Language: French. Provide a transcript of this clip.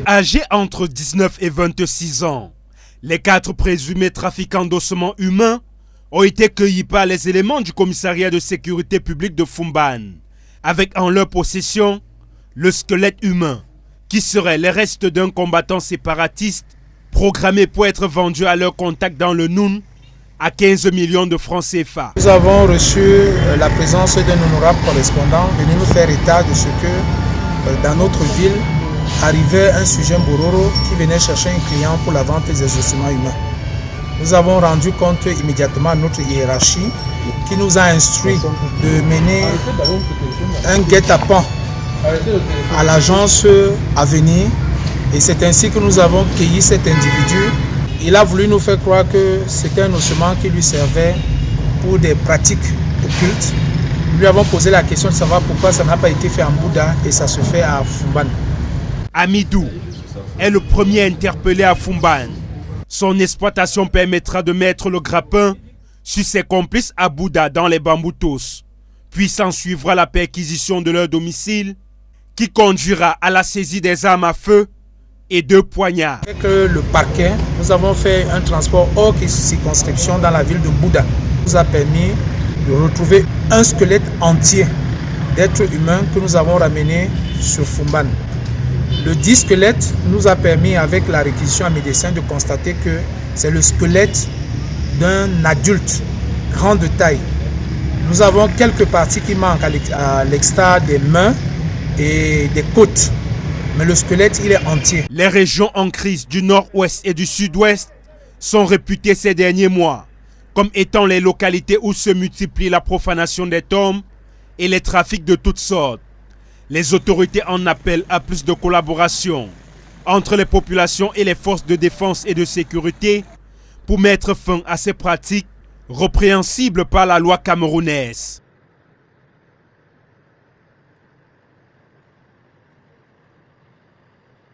Âgés entre 19 et 26 ans, les 4 présumés trafiquants d'ossements humains ont été cueillis par les éléments du commissariat de sécurité publique de Foumban, avec en leur possession le squelette humain, qui serait les restes d'un combattant séparatiste programmé pour être vendu à leur contact dans le Noun à 15 millions de francs CFA. Nous avons reçu la présence d'un honorable correspondant venu nous faire état de ce que dans notre ville arrivait un sujet Bororo qui venait chercher un client pour la vente des ossements humains. Nous avons rendu compte immédiatement à notre hiérarchie qui nous a instruit de mener un guet-apens à l'agence à venir, et c'est ainsi que nous avons cueilli cet individu. Il a voulu nous faire croire que c'était un ossement qui lui servait pour des pratiques occultes. Nous lui avons posé la question de savoir pourquoi ça n'a pas été fait en Bouddha et ça se fait à Foumban. Amidou est le premier interpellé à Foumban. Son exploitation permettra de mettre le grappin sur ses complices à Bouddha dans les Bamboutos. Puis s'en suivra la perquisition de leur domicile qui conduira à la saisie des armes à feu et 2 poignards. Avec le parquet, nous avons fait un transport hors circonscription dans la ville de Bouddha. Ça nous a permis de retrouver un squelette entier d'êtres humains que nous avons ramené sur Foumban. Le dit squelette nous a permis, avec la réquisition à médecin, de constater que c'est le squelette d'un adulte, grand de taille. Nous avons quelques parties qui manquent à l'extérieur des mains et des côtes. Mais le squelette, il est entier. Les régions en crise du nord-ouest et du sud-ouest sont réputées ces derniers mois comme étant les localités où se multiplie la profanation des tombes et les trafics de toutes sortes. Les autorités en appellent à plus de collaboration entre les populations et les forces de défense et de sécurité pour mettre fin à ces pratiques répréhensibles par la loi camerounaise.